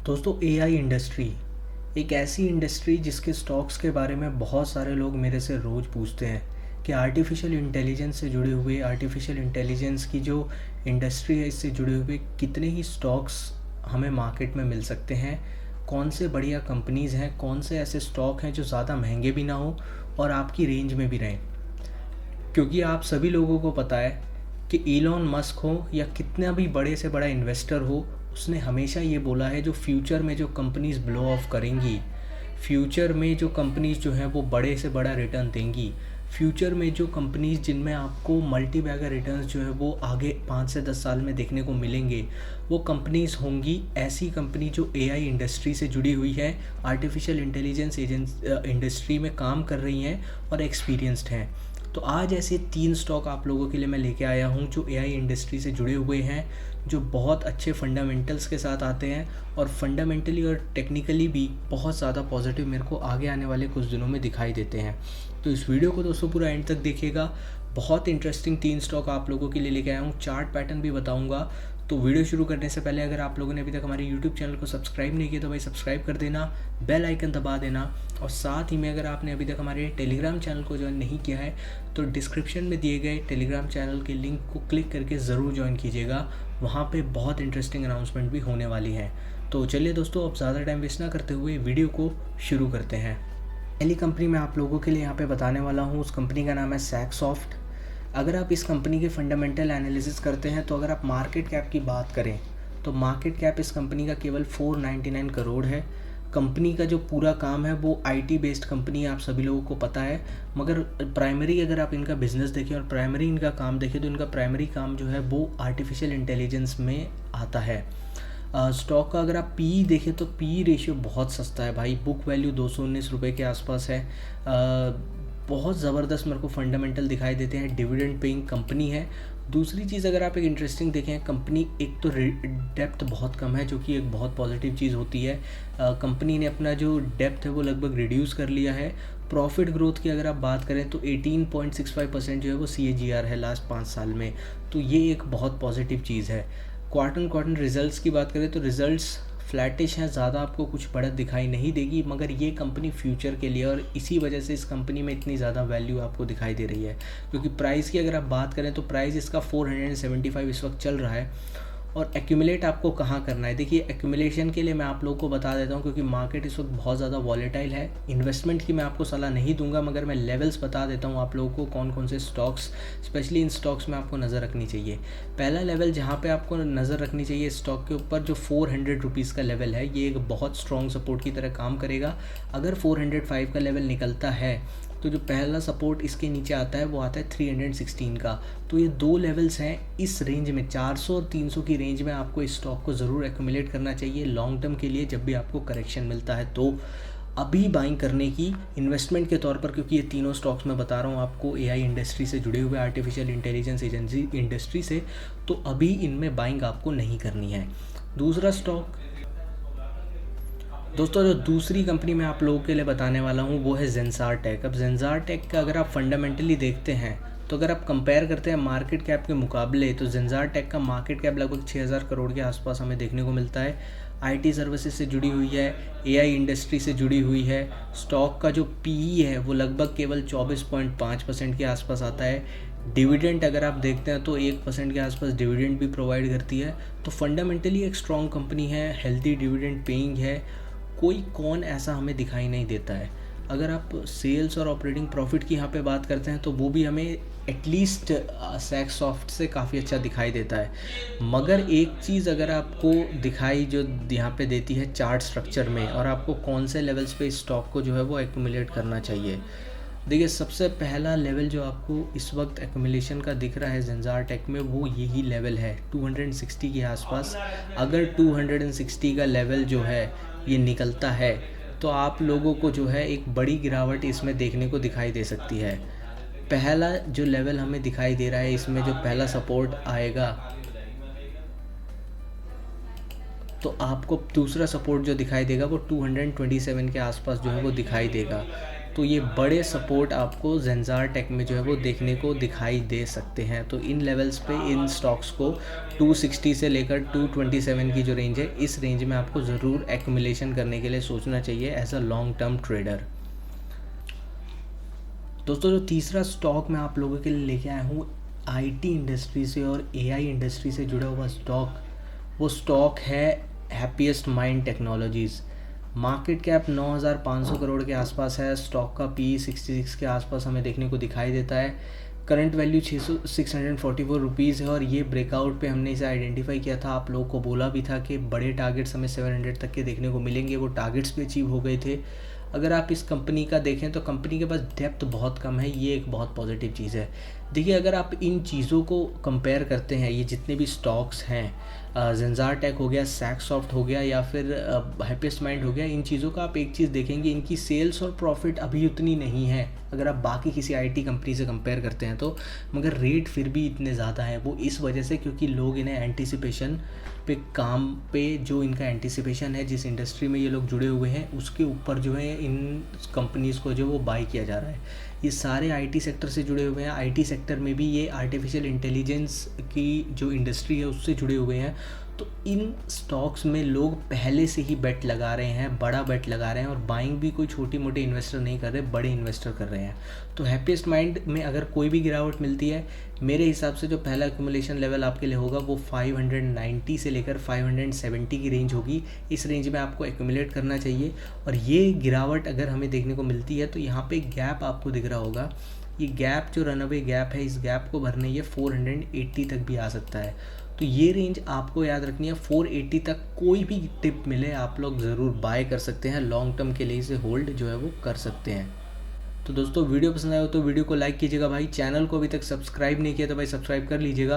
दोस्तों AI industry एक ऐसी इंडस्ट्री जिसके स्टॉक्स के बारे में बहुत सारे लोग मेरे से रोज़ पूछते हैं कि आर्टिफिशियल इंटेलिजेंस से जुड़े हुए आर्टिफिशियल इंटेलिजेंस की जो इंडस्ट्री है इससे जुड़े हुए कितने ही स्टॉक्स हमें मार्केट में मिल सकते हैं, कौन से बढ़िया कंपनीज़ हैं, कौन से ऐसे स्टॉक हैं जो ज़्यादा महंगे भी ना हो और आपकी रेंज में भी रहें। क्योंकि आप सभी लोगों को पता है कि इलॉन मस्क हो या कितना भी बड़े से बड़ा इन्वेस्टर हो, उसने हमेशा ये बोला है जो फ्यूचर में जो कंपनीज ब्लो ऑफ करेंगी, फ्यूचर में जो कंपनीज जो हैं वो बड़े से बड़ा रिटर्न देंगी, फ्यूचर में जो कंपनीज जिनमें आपको मल्टी बैगर रिटर्न्स जो है वो आगे 5 से 10 साल में देखने को मिलेंगे, वो कंपनीज होंगी ऐसी कंपनी जो एआई इंडस्ट्री से जुड़ी हुई है, आर्टिफिशियल इंटेलिजेंस इंडस्ट्री में काम कर रही हैं और एक्सपीरियंस्ड हैं। तो आज ऐसे 3 स्टॉक आप लोगों के लिए मैं लेके आया हूँ जो एआई इंडस्ट्री से जुड़े हुए हैं, जो बहुत अच्छे फंडामेंटल्स के साथ आते हैं और फंडामेंटली और टेक्निकली भी बहुत ज़्यादा पॉजिटिव मेरे को आगे आने वाले कुछ दिनों में दिखाई देते हैं। तो इस वीडियो को दोस्तों पूरा एंड तक देखिएगा। बहुत इंटरेस्टिंग 3 स्टॉक आप लोगों के लिए लेके आया हूँ, चार्ट पैटर्न भी बताऊँगा। तो वीडियो शुरू करने से पहले अगर आप लोगों ने अभी तक हमारे यूट्यूब चैनल को सब्सक्राइब नहीं किया तो भाई सब्सक्राइब कर देना, बेल आइकन दबा देना, और साथ ही में अगर आपने अभी तक हमारे टेलीग्राम चैनल को ज्वाइन नहीं किया है तो डिस्क्रिप्शन में दिए गए टेलीग्राम चैनल के लिंक को क्लिक करके ज़रूर ज्वाइन कीजिएगा। वहाँ पे बहुत इंटरेस्टिंग अनाउंसमेंट भी होने वाली हैं। तो चलिए दोस्तों, अब ज़्यादा टाइम वेस्ट ना करते हुए वीडियो को शुरू करते हैं। पहली कंपनी मैं आप लोगों के लिए यहाँ पे बताने वाला हूँ, उस कंपनी का नाम है सैकसॉफ्ट। अगर आप इस कंपनी के फंडामेंटल एनालिसिस करते हैं तो अगर आप मार्केट कैप की बात करें तो मार्केट कैप इस कंपनी का केवल 499 करोड़ है। कंपनी का जो पूरा काम है वो आईटी बेस्ड कंपनी है, आप सभी लोगों को पता है। मगर प्राइमरी अगर आप इनका बिजनेस देखें और प्राइमरी इनका काम देखें तो इनका प्राइमरी काम जो है वो आर्टिफिशियल इंटेलिजेंस में आता है। स्टॉक का अगर आप पी देखें तो पी रेशियो बहुत सस्ता है भाई, बुक वैल्यू 219 रुपये के आसपास है। बहुत ज़बरदस्त मेरे को फंडामेंटल दिखाई देते हैं, डिविडेंड पेइंग कंपनी है। दूसरी चीज़ अगर आप एक इंटरेस्टिंग देखें, कंपनी एक तो डेप्थ बहुत कम है जो कि एक बहुत पॉजिटिव चीज़ होती है। कंपनी ने अपना जो डेप्थ है वो लगभग रिड्यूस कर लिया है। प्रॉफिट ग्रोथ की अगर आप बात करें तो 18.65% जो है वो CAGR है लास्ट 5 साल में, तो ये एक बहुत पॉजिटिव चीज़ है। क्वार्टर रिजल्ट्स की बात करें तो रिजल्ट्स फ्लैटिश हैं, ज़्यादा आपको कुछ बढ़त दिखाई नहीं देगी, मगर ये कंपनी फ्यूचर के लिए और इसी वजह से इस कंपनी में इतनी ज़्यादा वैल्यू आपको दिखाई दे रही है। क्योंकि प्राइस की अगर आप बात करें तो प्राइस इसका 475 इस वक्त चल रहा है। और एक्यूमुलेट आपको कहाँ करना है, देखिए एक्यूमुलेशन के लिए मैं आप लोगों को बता देता हूँ क्योंकि मार्केट इस वक्त बहुत ज़्यादा वॉलेटाइल है। इन्वेस्टमेंट की मैं आपको सलाह नहीं दूंगा, मगर मैं लेवल्स बता देता हूँ आप लोगों को कौन कौन से स्टॉक्स, स्पेशली इन स्टॉक्स में आपको नज़र रखनी चाहिए। पहला लेवल जहाँ पे आपको नज़र रखनी चाहिए स्टॉक के ऊपर, जो 400 रुपीज़ का लेवल है, ये एक बहुत स्ट्रॉन्ग सपोर्ट की तरह काम करेगा। अगर 405 का लेवल निकलता है तो जो पहला सपोर्ट इसके नीचे आता है वो आता है 316 का। तो ये 2 लेवल्स हैं इस रेंज में, 400 और 300 की रेंज में आपको इस स्टॉक को ज़रूर एक्यूमुलेट करना चाहिए लॉन्ग टर्म के लिए। जब भी आपको करेक्शन मिलता है तो अभी बाइंग करने की, इन्वेस्टमेंट के तौर पर, क्योंकि ये तीनों स्टॉक्स मैं बता रहा हूँ आपको एआई इंडस्ट्री से जुड़े हुए, आर्टिफिशियल इंटेलिजेंस एजेंसी इंडस्ट्री से, तो अभी इनमें बाइंग आपको नहीं करनी है। दूसरा स्टॉक दोस्तों, जो दूसरी कंपनी मैं आप लोगों के लिए बताने वाला हूँ वो है जेंसार टेक। अब जेंसार टेक का अगर आप फंडामेंटली देखते हैं तो अगर आप कंपेयर करते हैं मार्केट कैप के मुकाबले तो जेंसार टेक का मार्केट कैप लगभग 6000 करोड़ के आसपास हमें देखने को मिलता है। आईटी सर्विसेज से जुड़ी हुई है, एआई इंडस्ट्री से जुड़ी हुई है। स्टॉक का जो पीई है वो लगभग केवल 24.5% के आसपास आता है। डिविडेंड अगर आप देखते हैं तो 1% के आसपास डिविडेंड भी प्रोवाइड करती है। तो फंडामेंटली एक स्ट्रॉन्ग कंपनी है, हेल्दी डिविडेंड पेइंग है, कोई कौन ऐसा हमें दिखाई नहीं देता है। अगर आप सेल्स और ऑपरेटिंग प्रॉफिट की यहाँ पे बात करते हैं तो वो भी हमें एटलीस्ट सैकसॉफ्ट से काफ़ी अच्छा दिखाई देता है। मगर एक चीज़ अगर आपको दिखाई जो यहाँ पे देती है चार्ट स्ट्रक्चर में, और आपको कौन से लेवल्स पे इस स्टॉक को जो है वो एक्यूमुलेट करना चाहिए। देखिए, सबसे पहला लेवल जो आपको इस वक्त एक्यूमुलेशन का दिख रहा है जेंसार टेक में, वो यही लेवल है 260 के आसपास। अगर 260 का लेवल जो है ये निकलता है तो आप लोगों को जो है एक बड़ी गिरावट इसमें देखने को दिखाई दे सकती है। पहला जो लेवल हमें दिखाई दे रहा है, इसमें जो पहला सपोर्ट आएगा तो आपको दूसरा सपोर्ट जो दिखाई देगा वो 227 के आसपास जो है वो दिखाई देगा। तो ये बड़े सपोर्ट आपको जेंजार टेक में जो है वो देखने को दिखाई दे सकते हैं। तो इन लेवल्स पे इन स्टॉक्स को 260 से लेकर 227 की जो रेंज है, इस रेंज में आपको ज़रूर एक्यूमुलेशन करने के लिए सोचना चाहिए as a long term trader. दोस्तों, जो तीसरा स्टॉक मैं आप लोगों के लिए लेके आया हूँ आईटी इंडस्ट्री से और एआई इंडस्ट्री से जुड़ा हुआ स्टॉक, वो स्टॉक है happiest mind technologies. Market cap 9,500 crore के आसपास है। स्टॉक का पी 66 के आसपास हमें देखने को दिखाई देता है। करंट वैल्यू 644 रुपीज़ है और ये ब्रेकआउट पे हमने इसे आइडेंटिफाई किया था। आप लोगों को बोला भी था कि बड़े टारगेट्स हमें 700 तक के देखने को मिलेंगे, वो टारगेट्स भी अचीव हो गए थे। अगर आप इस कंपनी का देखें तो कंपनी के पास डेप्थ बहुत कम है, ये एक बहुत पॉजिटिव चीज़ है। देखिए, अगर आप इन चीज़ों को कंपेयर करते हैं, ये जितने भी स्टॉक्स हैं, जेंजार टेक हो गया, सैकसॉफ्ट हो गया या फिर हैप्पीएस्ट माइंड हो गया, इन चीज़ों का आप एक चीज़ देखेंगे, इनकी सेल्स और प्रॉफिट अभी उतनी नहीं है अगर आप बाकी किसी आईटी कंपनी से कंपेयर करते हैं तो, मगर रेट फिर भी इतने ज़्यादा हैं। वो इस वजह से क्योंकि लोग इन्हें एंटिसिपेशन पे, काम पे जो इनका एंटिसिपेशन है, जिस इंडस्ट्री में ये लोग जुड़े हुए हैं उसके ऊपर जो है इन कंपनीज़ को जो वो बाई किया जा रहा है। ये सारे आईटी सेक्टर से जुड़े हुए हैं। आईटी सेक्टर में भी ये आर्टिफिशियल इंटेलिजेंस की जो इंडस्ट्री है उससे जुड़े हुए हैं। तो इन स्टॉक्स में लोग पहले से ही बेट लगा रहे हैं, बड़ा बेट लगा रहे हैं, और बाइंग भी कोई छोटी मोटी इन्वेस्टर नहीं कर रहे, बड़े इन्वेस्टर कर रहे हैं। तो हैप्पीएस्ट माइंड में अगर कोई भी गिरावट मिलती है, मेरे हिसाब से जो पहला एक्यूमुलेशन लेवल आपके लिए होगा वो 590 से लेकर 570 की रेंज होगी। इस रेंज में आपको एक्यूमुलेट करना चाहिए। और ये गिरावट अगर हमें देखने को मिलती है तो यहाँ पे गैप आपको दिख रहा होगा, ये गैप जो रनअवे गैप है, इस गैप को भरने ये 480 तक भी आ सकता है। तो ये रेंज आपको याद रखनी है। 480 तक कोई भी टिप मिले आप लोग ज़रूर बाय कर सकते हैं, लॉन्ग टर्म के लिए इसे होल्ड जो है वो कर सकते हैं। तो दोस्तों, वीडियो पसंद आया हो तो वीडियो को लाइक कीजिएगा भाई। चैनल को अभी तक सब्सक्राइब नहीं किया तो भाई सब्सक्राइब कर लीजिएगा।